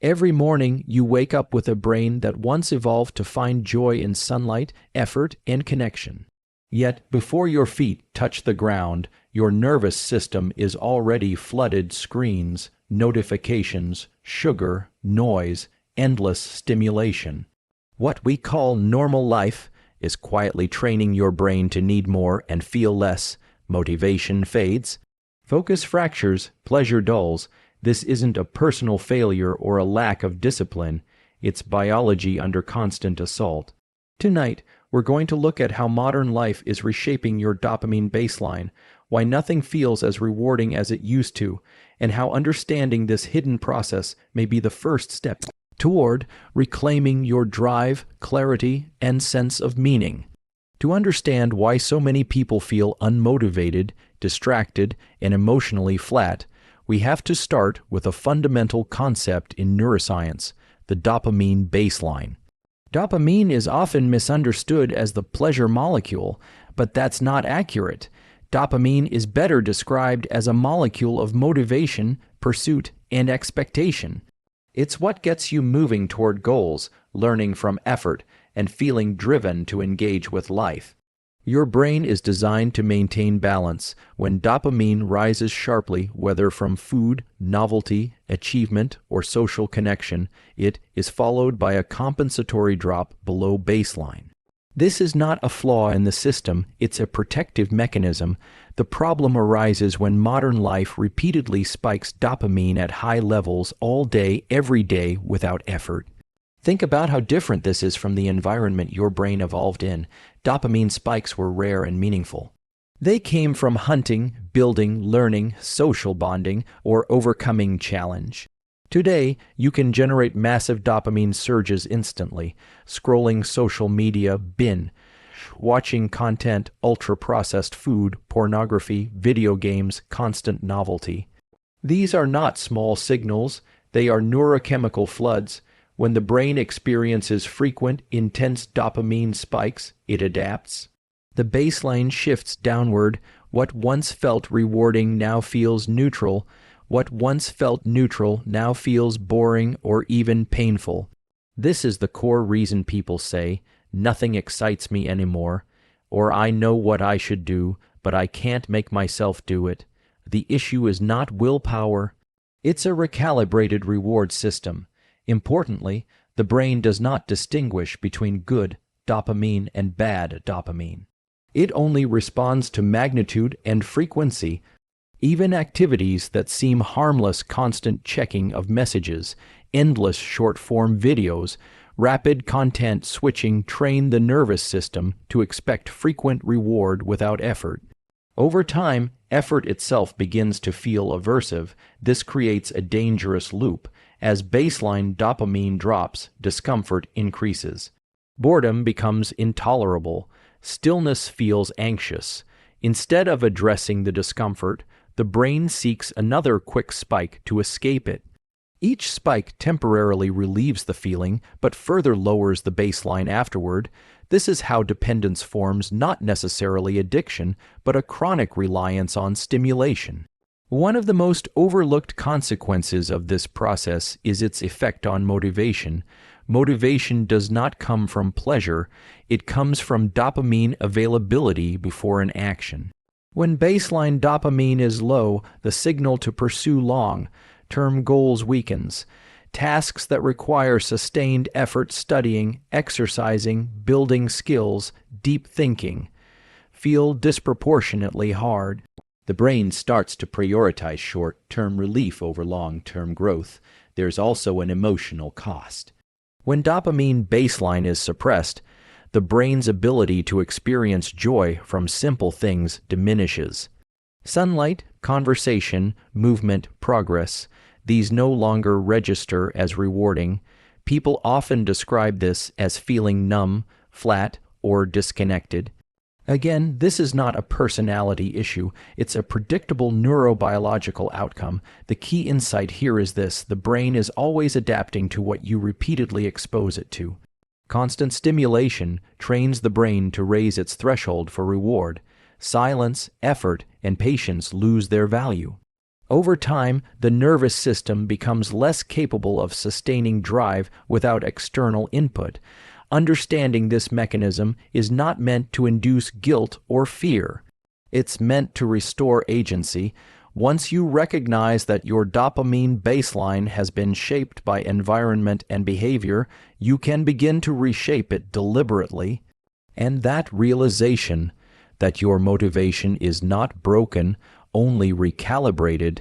Every morning, you wake up with a brain that once evolved to find joy in sunlight, effort, and connection. Yet, before your feet touch the ground, your nervous system is already flooded screens, notifications, sugar, noise, endless stimulation. What we call normal life is quietly training your brain to need more and feel less. Motivation fades. Focus fractures, pleasure dulls. This isn't a personal failure or a lack of discipline. It's biology under constant assault. Tonight, we're going to look at how modern life is reshaping your dopamine baseline, why nothing feels as rewarding as it used to, and how understanding this hidden process may be the first step toward reclaiming your drive, clarity, and sense of meaning. To understand why so many people feel unmotivated, distracted, and emotionally flat, we have to start with a fundamental concept in neuroscience, the dopamine baseline. Dopamine is often misunderstood as the pleasure molecule, but that's not accurate. Dopamine is better described as a molecule of motivation, pursuit, and expectation. It's what gets you moving toward goals, learning from effort, and feeling driven to engage with life. Your brain is designed to maintain balance. When dopamine rises sharply, whether from food, novelty, achievement, or social connection, it is followed by a compensatory drop below baseline. This is not a flaw in the system, it's a protective mechanism. The problem arises when modern life repeatedly spikes dopamine at high levels all day, every day, without effort. Think about how different this is from the environment your brain evolved in. Dopamine spikes were rare and meaningful. They came from hunting, building, learning, social bonding, or overcoming challenge. Today, you can generate massive dopamine surges instantly, scrolling social media, watching content, ultra-processed food, pornography, video games, constant novelty. These are not small signals, they are neurochemical floods. When the brain experiences frequent, intense dopamine spikes, it adapts. The baseline shifts downward. What once felt rewarding now feels neutral. What once felt neutral now feels boring or even painful. This is the core reason people say, "Nothing excites me anymore," or "I know what I should do, but I can't make myself do it." The issue is not willpower. It's a recalibrated reward system. Importantly, the brain does not distinguish between good dopamine and bad dopamine. It only responds to magnitude and frequency. Even activities that seem harmless, constant checking of messages, endless short-form videos, rapid content switching train the nervous system to expect frequent reward without effort. Over time, effort itself begins to feel aversive. This creates a dangerous loop. As baseline dopamine drops, discomfort increases. Boredom becomes intolerable. Stillness feels anxious. Instead of addressing the discomfort, the brain seeks another quick spike to escape it. Each spike temporarily relieves the feeling, but further lowers the baseline afterward. This is how dependence forms, not necessarily addiction, but a chronic reliance on stimulation. One of the most overlooked consequences of this process is its effect on motivation. Motivation does not come from pleasure, it comes from dopamine availability before an action. When baseline dopamine is low, the signal to pursue long-term goals weakens. Tasks that require sustained effort, studying, exercising, building skills, deep thinking, feel disproportionately hard. The brain starts to prioritize short-term relief over long-term growth. There's also an emotional cost. When dopamine baseline is suppressed, the brain's ability to experience joy from simple things diminishes. Sunlight, conversation, movement, progress, these no longer register as rewarding. People often describe this as feeling numb, flat, or disconnected. Again, this is not a personality issue, it's a predictable neurobiological outcome. The key insight here is this: the brain is always adapting to what you repeatedly expose it to. Constant stimulation trains the brain to raise its threshold for reward. Silence, effort, and patience lose their value. Over time, the nervous system becomes less capable of sustaining drive without external input. Understanding this mechanism is not meant to induce guilt or fear. It's meant to restore agency. Once you recognize that your dopamine baseline has been shaped by environment and behavior, you can begin to reshape it deliberately. And that realization that your motivation is not broken, only recalibrated,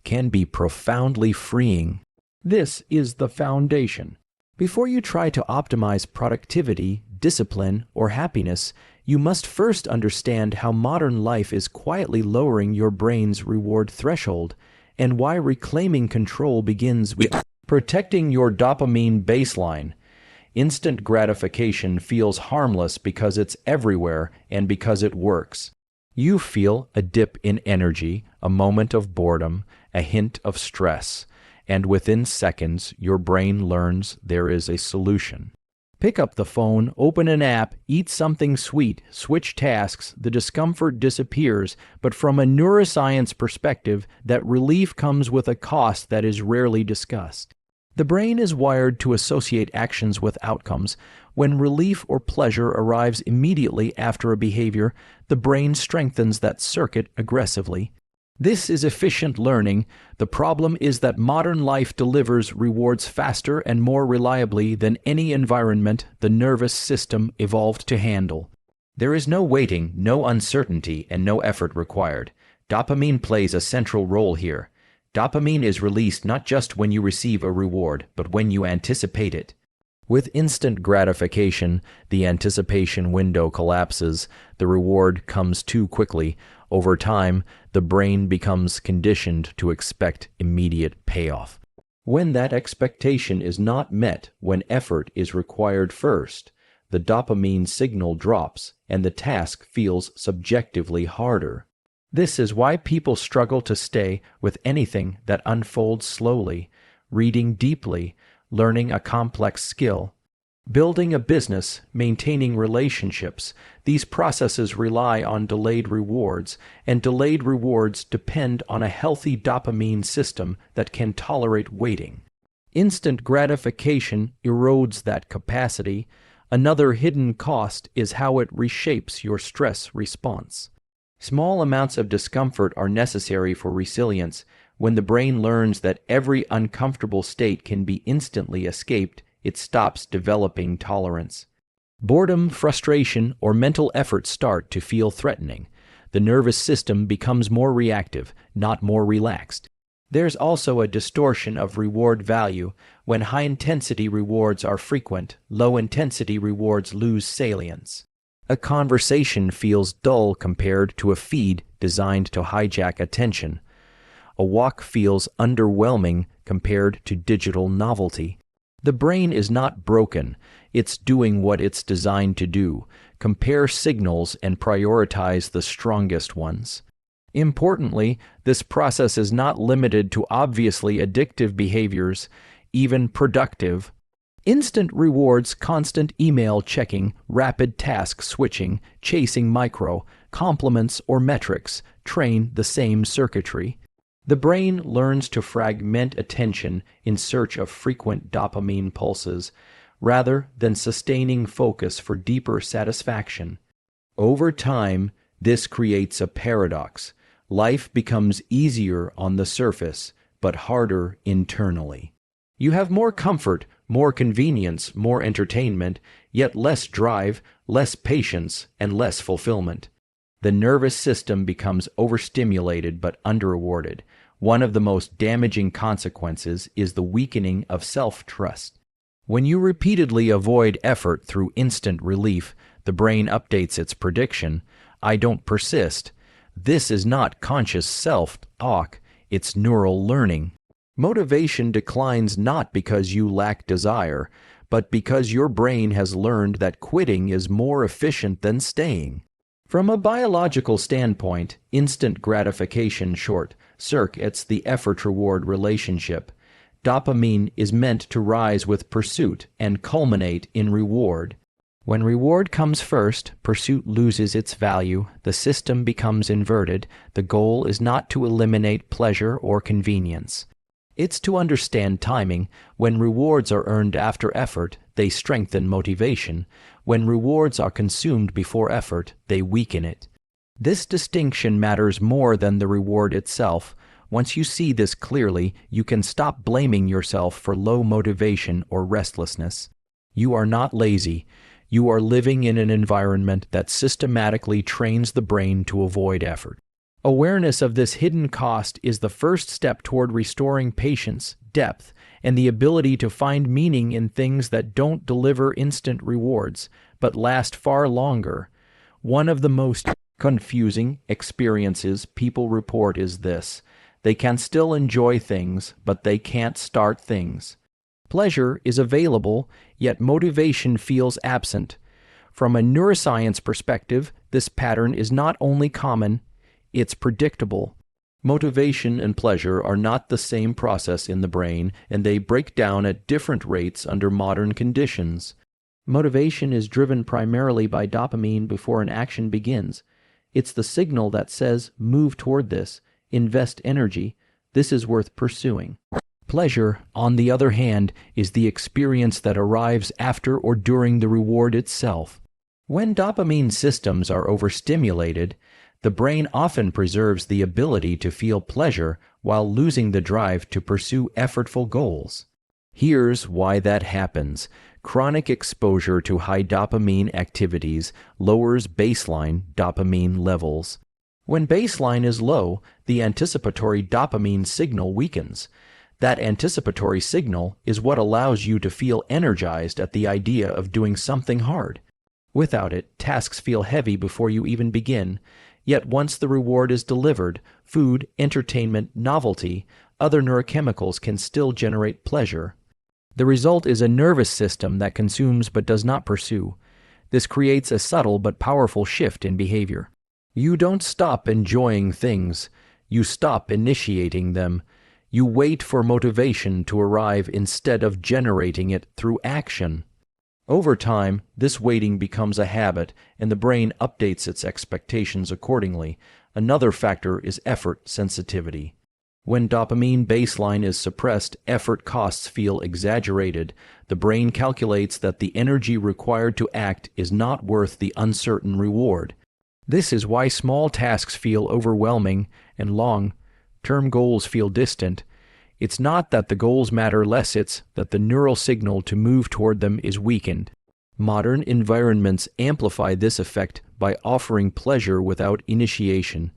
can be profoundly freeing. This is the foundation. Before you try to optimize productivity, discipline, or happiness, you must first understand how modern life is quietly lowering your brain's reward threshold, and why reclaiming control begins with protecting your dopamine baseline. Instant gratification feels harmless because it's everywhere and because it works. You feel a dip in energy, a moment of boredom, a hint of stress, and within seconds your brain learns there is a solution. Pick up the phone, open an app, eat something sweet, switch tasks, the discomfort disappears, but from a neuroscience perspective, that relief comes with a cost that is rarely discussed. The brain is wired to associate actions with outcomes. When relief or pleasure arrives immediately after a behavior, the brain strengthens that circuit aggressively. This is efficient learning. The problem is that modern life delivers rewards faster and more reliably than any environment the nervous system evolved to handle. There is no waiting, no uncertainty, and no effort required. Dopamine plays a central role here. Dopamine is released not just when you receive a reward, but when you anticipate it. With instant gratification, the anticipation window collapses, the reward comes too quickly. Over time, the brain becomes conditioned to expect immediate payoff. When that expectation is not met, when effort is required first, the dopamine signal drops and the task feels subjectively harder. This is why people struggle to stay with anything that unfolds slowly, reading deeply, learning a complex skill, building a business, maintaining relationships. These processes rely on delayed rewards, and delayed rewards depend on a healthy dopamine system that can tolerate waiting. Instant gratification erodes that capacity. Another hidden cost is how it reshapes your stress response. Small amounts of discomfort are necessary for resilience. When the brain learns that every uncomfortable state can be instantly escaped, it stops developing tolerance. Boredom, frustration, or mental effort start to feel threatening. The nervous system becomes more reactive, not more relaxed. There's also a distortion of reward value. When high-intensity rewards are frequent, low-intensity rewards lose salience. A conversation feels dull compared to a feed designed to hijack attention. A walk feels underwhelming compared to digital novelty. The brain is not broken. It's doing what it's designed to do. Compare signals and prioritize the strongest ones. Importantly, this process is not limited to obviously addictive behaviors, even productive. Instant rewards, constant email checking, rapid task switching, chasing micro, compliments, or metrics train the same circuitry. The brain learns to fragment attention in search of frequent dopamine pulses, rather than sustaining focus for deeper satisfaction. Over time, this creates a paradox. Life becomes easier on the surface, but harder internally. You have more comfort, more convenience, more entertainment, yet less drive, less patience, and less fulfillment. The nervous system becomes overstimulated but underrewarded. One of the most damaging consequences is the weakening of self-trust. When you repeatedly avoid effort through instant relief, the brain updates its prediction, "I don't persist." This is not conscious self-talk, it's neural learning. Motivation declines not because you lack desire, but because your brain has learned that quitting is more efficient than staying. From a biological standpoint, instant gratification short-circuits the effort-reward relationship. Dopamine is meant to rise with pursuit and culminate in reward. When reward comes first, pursuit loses its value, the system becomes inverted, the goal is not to eliminate pleasure or convenience. It's to understand timing. When rewards are earned after effort, they strengthen motivation. When rewards are consumed before effort, they weaken it. This distinction matters more than the reward itself. Once you see this clearly, you can stop blaming yourself for low motivation or restlessness. You are not lazy. You are living in an environment that systematically trains the brain to avoid effort. Awareness of this hidden cost is the first step toward restoring patience, depth, and the ability to find meaning in things that don't deliver instant rewards, but last far longer. One of the most confusing experiences people report is this: they can still enjoy things, but they can't start things. Pleasure is available, yet motivation feels absent. From a neuroscience perspective, this pattern is not only common, it's predictable. Motivation and pleasure are not the same process in the brain, and they break down at different rates under modern conditions. Motivation is driven primarily by dopamine before an action begins. It's the signal that says, move toward this, invest energy, this is worth pursuing. Pleasure, on the other hand, is the experience that arrives after or during the reward itself. When dopamine systems are overstimulated, the brain often preserves the ability to feel pleasure while losing the drive to pursue effortful goals. Here's why that happens. Chronic exposure to high dopamine activities lowers baseline dopamine levels. When baseline is low, the anticipatory dopamine signal weakens. That anticipatory signal is what allows you to feel energized at the idea of doing something hard. Without it, tasks feel heavy before you even begin. Yet once the reward is delivered, food, entertainment, novelty, other neurochemicals can still generate pleasure. The result is a nervous system that consumes but does not pursue. This creates a subtle but powerful shift in behavior. You don't stop enjoying things. You stop initiating them. You wait for motivation to arrive instead of generating it through action. Over time, this waiting becomes a habit, and the brain updates its expectations accordingly. Another factor is effort sensitivity. When dopamine baseline is suppressed, effort costs feel exaggerated. The brain calculates that the energy required to act is not worth the uncertain reward. This is why small tasks feel overwhelming and long-term goals feel distant. It's not that the goals matter less, it's that the neural signal to move toward them is weakened. Modern environments amplify this effect by offering pleasure without initiation.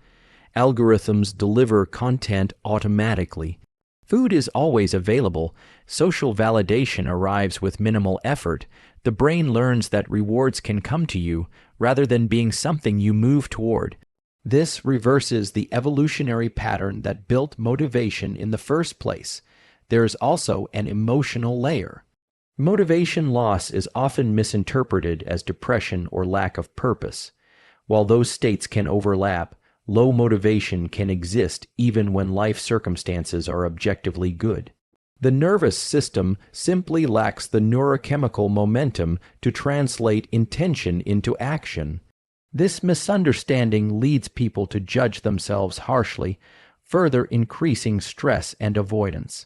Algorithms deliver content automatically. Food is always available. Social validation arrives with minimal effort. The brain learns that rewards can come to you rather than being something you move toward. This reverses the evolutionary pattern that built motivation in the first place. There is also an emotional layer. Motivation loss is often misinterpreted as depression or lack of purpose. While those states can overlap, low motivation can exist even when life circumstances are objectively good. The nervous system simply lacks the neurochemical momentum to translate intention into action. This misunderstanding leads people to judge themselves harshly, further increasing stress and avoidance.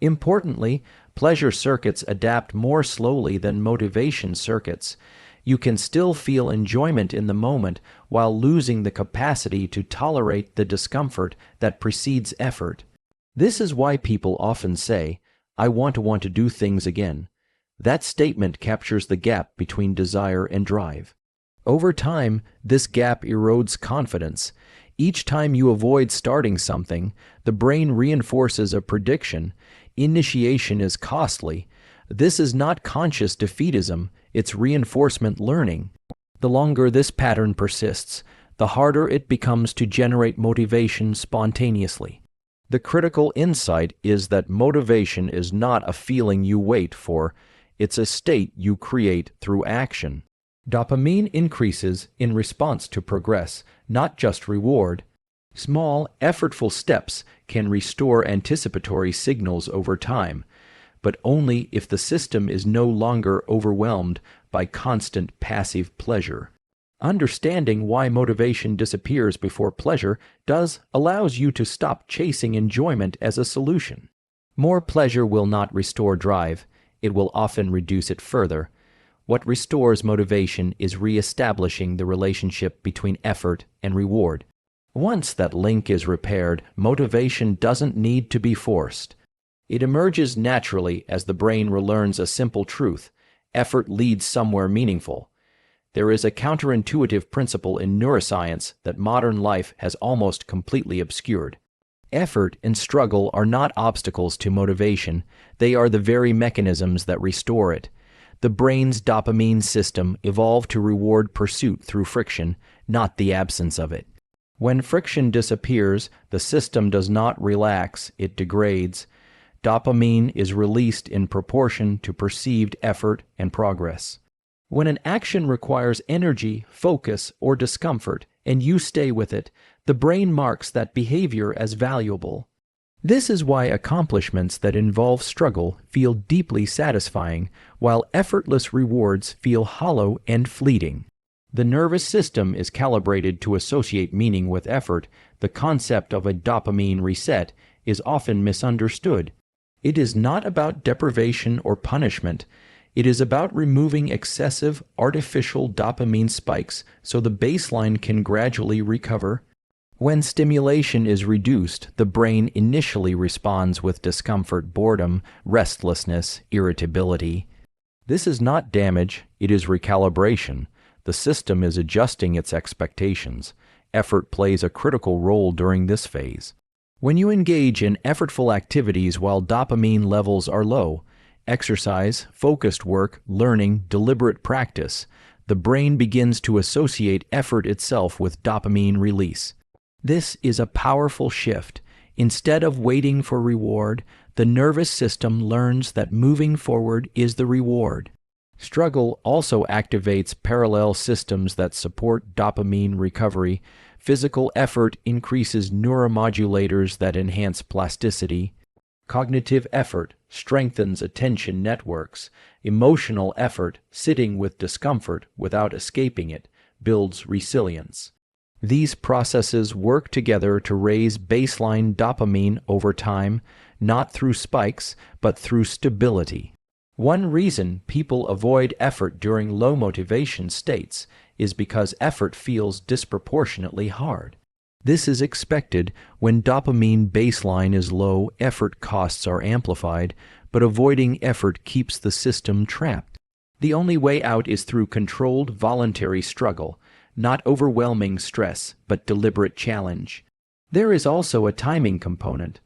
Importantly, pleasure circuits adapt more slowly than motivation circuits. You can still feel enjoyment in the moment while losing the capacity to tolerate the discomfort that precedes effort. This is why people often say, "I want to do things again." That statement captures the gap between desire and drive. Over time, this gap erodes confidence. Each time you avoid starting something, the brain reinforces a prediction. Initiation is costly. This is not conscious defeatism, it's reinforcement learning. The longer this pattern persists, the harder it becomes to generate motivation spontaneously. The critical insight is that motivation is not a feeling you wait for, it's a state you create through action. Dopamine increases in response to progress, not just reward. Small, effortful steps can restore anticipatory signals over time. but only if the system is no longer overwhelmed by constant passive pleasure. Understanding why motivation disappears before pleasure allows you to stop chasing enjoyment as a solution. More pleasure will not restore drive. It will often reduce it further. What restores motivation is re-establishing the relationship between effort and reward. Once that link is repaired, motivation doesn't need to be forced. It emerges naturally as the brain relearns a simple truth: effort leads somewhere meaningful. There is a counterintuitive principle in neuroscience that modern life has almost completely obscured. Effort and struggle are not obstacles to motivation. They are the very mechanisms that restore it. The brain's dopamine system evolved to reward pursuit through friction, not the absence of it. When friction disappears, the system does not relax, it degrades. Dopamine is released in proportion to perceived effort and progress. When an action requires energy, focus, or discomfort, and you stay with it, the brain marks that behavior as valuable. This is why accomplishments that involve struggle feel deeply satisfying, while effortless rewards feel hollow and fleeting. The nervous system is calibrated to associate meaning with effort. The concept of a dopamine reset is often misunderstood. It is not about deprivation or punishment. It is about removing excessive, artificial dopamine spikes so the baseline can gradually recover. When stimulation is reduced, the brain initially responds with discomfort, boredom, restlessness, irritability. This is not damage, it is recalibration. The system is adjusting its expectations. Effort plays a critical role during this phase. When you engage in effortful activities while dopamine levels are low, exercise, focused work, learning, deliberate practice, the brain begins to associate effort itself with dopamine release. This is a powerful shift. Instead of waiting for reward, the nervous system learns that moving forward is the reward. Struggle also activates parallel systems that support dopamine recovery. Physical effort increases neuromodulators that enhance plasticity. Cognitive effort strengthens attention networks. Emotional effort, sitting with discomfort without escaping it, builds resilience. These processes work together to raise baseline dopamine over time, not through spikes, but through stability. One reason people avoid effort during low motivation states is because effort feels disproportionately hard. This is expected. When dopamine baseline is low, effort costs are amplified, but avoiding effort keeps the system trapped. The only way out is through controlled voluntary struggle, not overwhelming stress, but deliberate challenge. There is also a timing component.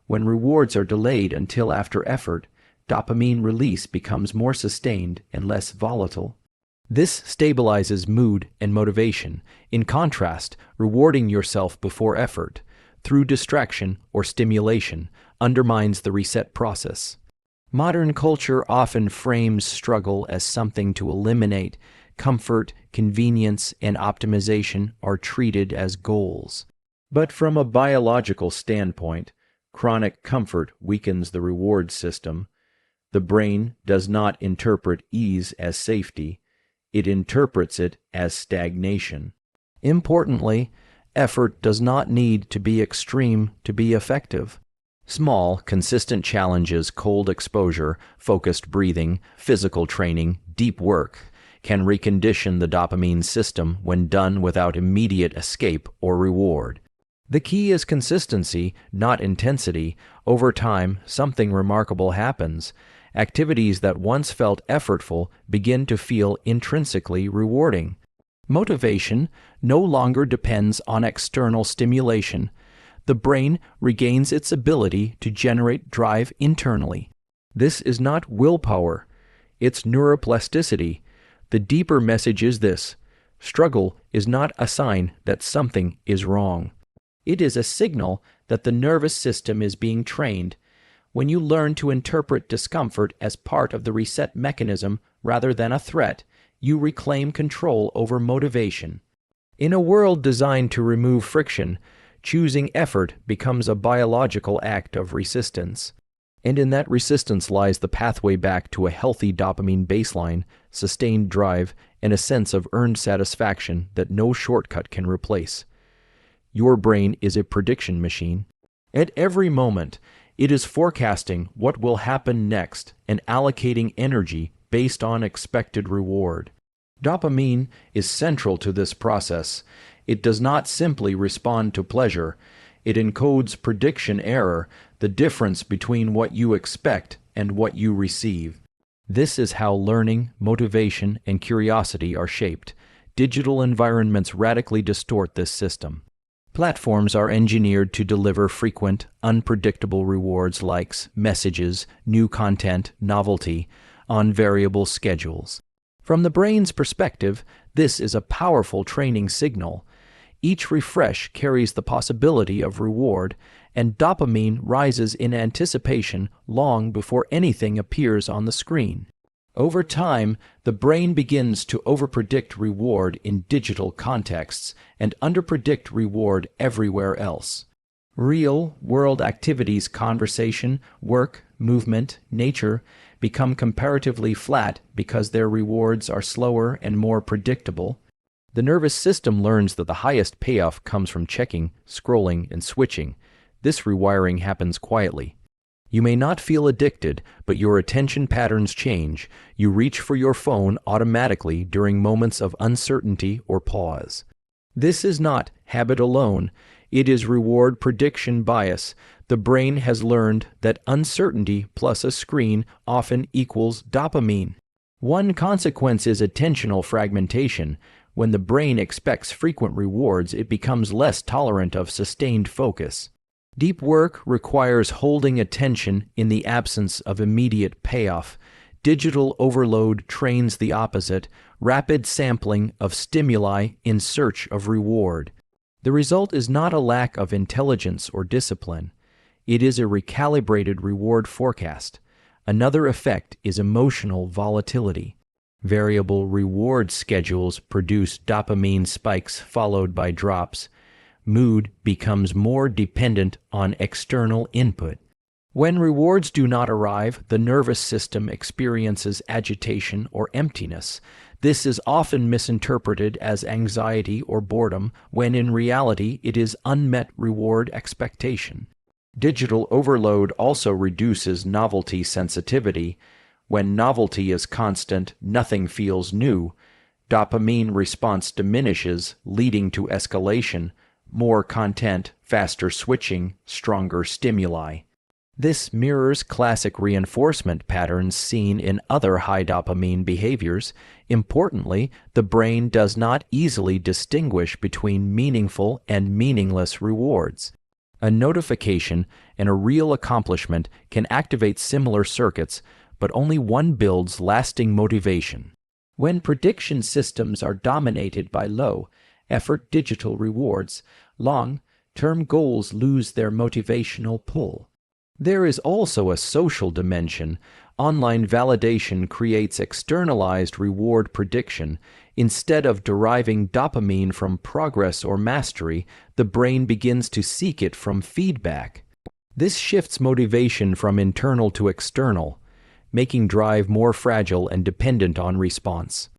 When rewards are delayed until after effort, dopamine release becomes more sustained and less volatile. This stabilizes mood and motivation. In contrast, rewarding yourself before effort, through distraction or stimulation, undermines the reset process. Modern culture often frames struggle as something to eliminate. Comfort, convenience, and optimization are treated as goals. But from a biological standpoint, chronic comfort weakens the reward system. The brain does not interpret ease as safety. It interprets it as stagnation. Importantly, effort does not need to be extreme to be effective. Small, consistent challenges, cold exposure, focused breathing, physical training, deep work can recondition the dopamine system when done without immediate escape or reward. The key is consistency, not intensity. Over time, something remarkable happens. Activities that once felt effortful begin to feel intrinsically rewarding. Motivation no longer depends on external stimulation. The brain regains its ability to generate drive internally. This is not willpower, it's neuroplasticity. The deeper message is this: struggle is not a sign that something is wrong. It is a signal that the nervous system is being trained. When you learn to interpret discomfort as part of the reset mechanism rather than a threat, you reclaim control over motivation. In a world designed to remove friction, choosing effort becomes a biological act of resistance. And in that resistance lies the pathway back to a healthy dopamine baseline, sustained drive, and a sense of earned satisfaction that no shortcut can replace. Your brain is a prediction machine. At every moment, it is forecasting what will happen next and allocating energy based on expected reward. Dopamine is central to this process. It does not simply respond to pleasure. It encodes prediction error, the difference between what you expect and what you receive. This is how learning, motivation, and curiosity are shaped. Digital environments radically distort this system. Platforms are engineered to deliver frequent, unpredictable rewards, likes, messages, new content, novelty, on variable schedules. From the brain's perspective, this is a powerful training signal. Each refresh carries the possibility of reward, and dopamine rises in anticipation long before anything appears on the screen. Over time, the brain begins to overpredict reward in digital contexts and underpredict reward everywhere else. Real-world activities, conversation, work, movement, nature become comparatively flat because their rewards are slower and more predictable. The nervous system learns that the highest payoff comes from checking, scrolling, and switching. This rewiring happens quietly. You may not feel addicted, but your attention patterns change. You reach for your phone automatically during moments of uncertainty or pause. This is not habit alone. It is reward prediction bias. The brain has learned that uncertainty plus a screen often equals dopamine. One consequence is attentional fragmentation. When the brain expects frequent rewards, it becomes less tolerant of sustained focus. Deep work requires holding attention in the absence of immediate payoff. Digital overload trains the opposite, rapid sampling of stimuli in search of reward. The result is not a lack of intelligence or discipline. It is a recalibrated reward forecast. Another effect is emotional volatility. Variable reward schedules produce dopamine spikes followed by drops. Mood becomes more dependent on external input. When rewards do not arrive, the nervous system experiences agitation or emptiness. This is often misinterpreted as anxiety or boredom, when in reality it is unmet reward expectation. Digital overload also reduces novelty sensitivity. When novelty is constant, nothing feels new. Dopamine response diminishes, leading to escalation. More content, faster switching, stronger stimuli. This mirrors classic reinforcement patterns seen in other high dopamine behaviors. Importantly, the brain does not easily distinguish between meaningful and meaningless rewards. A notification and a real accomplishment can activate similar circuits, but only one builds lasting motivation. When prediction systems are dominated by low-effort digital rewards, long-term goals lose their motivational pull. There is also a social dimension. Online validation creates externalized reward prediction. Instead of deriving dopamine from progress or mastery, the brain begins to seek it from feedback. This shifts motivation from internal to external, making drive more fragile and dependent on response.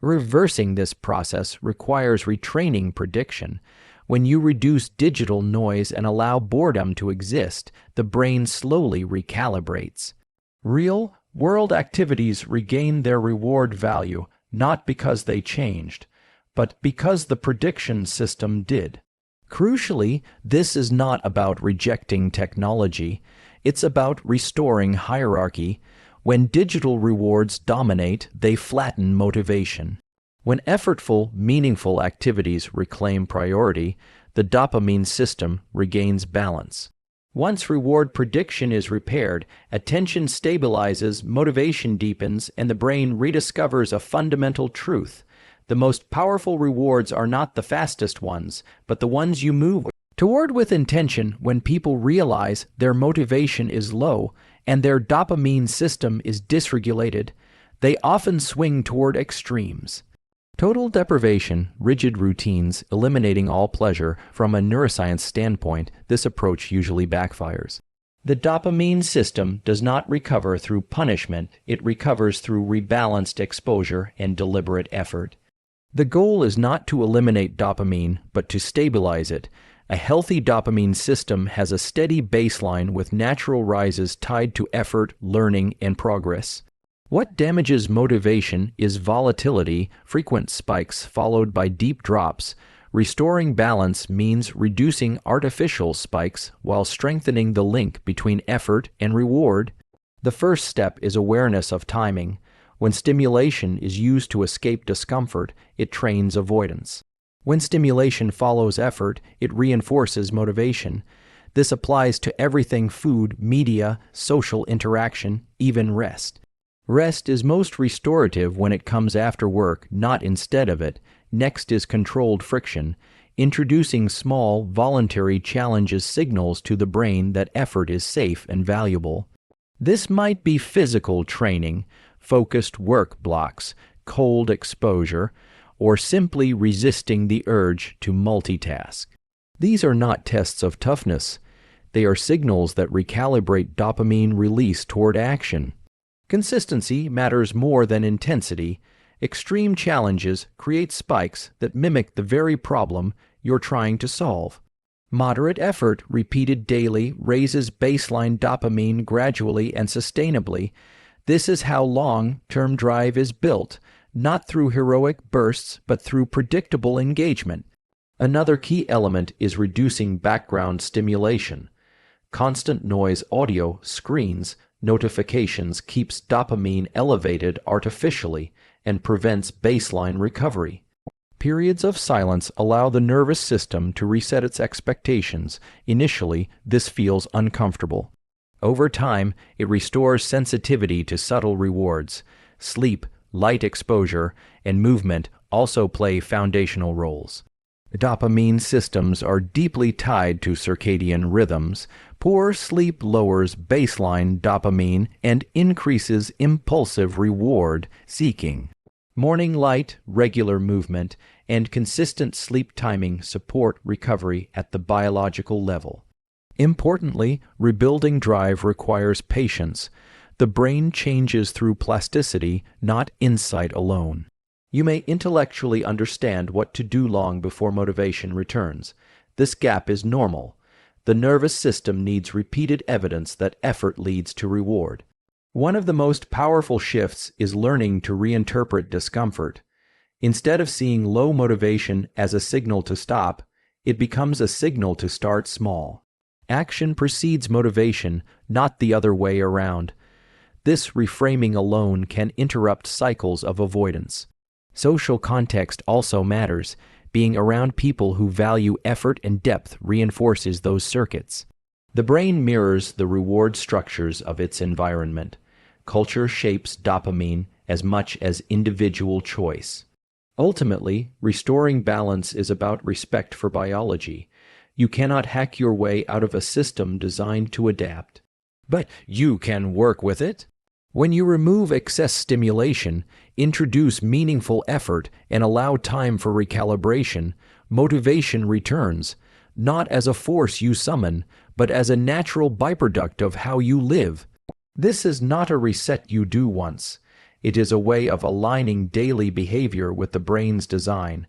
Reversing this process requires retraining prediction. When you reduce digital noise and allow boredom to exist, the brain slowly recalibrates. Real-world activities regain their reward value, not because they changed, but because the prediction system did. Crucially, this is not about rejecting technology. It's about restoring hierarchy. When digital rewards dominate, they flatten motivation. When effortful, meaningful activities reclaim priority, the dopamine system regains balance. Once reward prediction is repaired, attention stabilizes, motivation deepens, and the brain rediscovers a fundamental truth. The most powerful rewards are not the fastest ones, but the ones you move toward with intention. When people realize their motivation is low and their dopamine system is dysregulated, they often swing toward extremes. Total deprivation, rigid routines, eliminating all pleasure. From a neuroscience standpoint, this approach usually backfires. The dopamine system does not recover through punishment, it recovers through rebalanced exposure and deliberate effort. The goal is not to eliminate dopamine, but to stabilize it. A healthy dopamine system has a steady baseline with natural rises tied to effort, learning, and progress. What damages motivation is volatility, frequent spikes followed by deep drops. Restoring balance means reducing artificial spikes while strengthening the link between effort and reward. The first step is awareness of timing. When stimulation is used to escape discomfort, it trains avoidance. When stimulation follows effort, it reinforces motivation. This applies to everything: food, media, social interaction, even rest. Rest is most restorative when it comes after work, not instead of it. Next is controlled friction. Introducing small, voluntary challenges signals to the brain that effort is safe and valuable. This might be physical training, focused work blocks, cold exposure, or simply resisting the urge to multitask. These are not tests of toughness. They are signals that recalibrate dopamine release toward action. Consistency matters more than intensity. Extreme challenges create spikes that mimic the very problem you're trying to solve. Moderate effort, repeated daily, raises baseline dopamine gradually and sustainably. This is how long-term drive is built, not through heroic bursts, but through predictable engagement. Another key element is reducing background stimulation. Constant noise, audio, screens, notifications keeps dopamine elevated artificially and prevents baseline recovery. Periods of silence allow the nervous system to reset its expectations. Initially, this feels uncomfortable. Over time, it restores sensitivity to subtle rewards. Sleep, light exposure, and movement also play foundational roles. Dopamine systems are deeply tied to circadian rhythms. Poor sleep lowers baseline dopamine and increases impulsive reward seeking. Morning light, regular movement, and consistent sleep timing support recovery at the biological level. Importantly, rebuilding drive requires patience. The brain changes through plasticity, not insight alone. You may intellectually understand what to do long before motivation returns. This gap is normal. The nervous system needs repeated evidence that effort leads to reward. One of the most powerful shifts is learning to reinterpret discomfort. Instead of seeing low motivation as a signal to stop, it becomes a signal to start small. Action precedes motivation, not the other way around. This reframing alone can interrupt cycles of avoidance. Social context also matters. Being around people who value effort and depth reinforces those circuits. The brain mirrors the reward structures of its environment. Culture shapes dopamine as much as individual choice. Ultimately, restoring balance is about respect for biology. You cannot hack your way out of a system designed to adapt. But you can work with it. When you remove excess stimulation, introduce meaningful effort, and allow time for recalibration, motivation returns, not as a force you summon, but as a natural byproduct of how you live. This is not a reset you do once. It is a way of aligning daily behavior with the brain's design.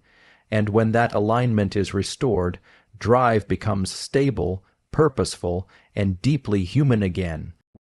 And when that alignment is restored, drive becomes stable, purposeful, and deeply human again.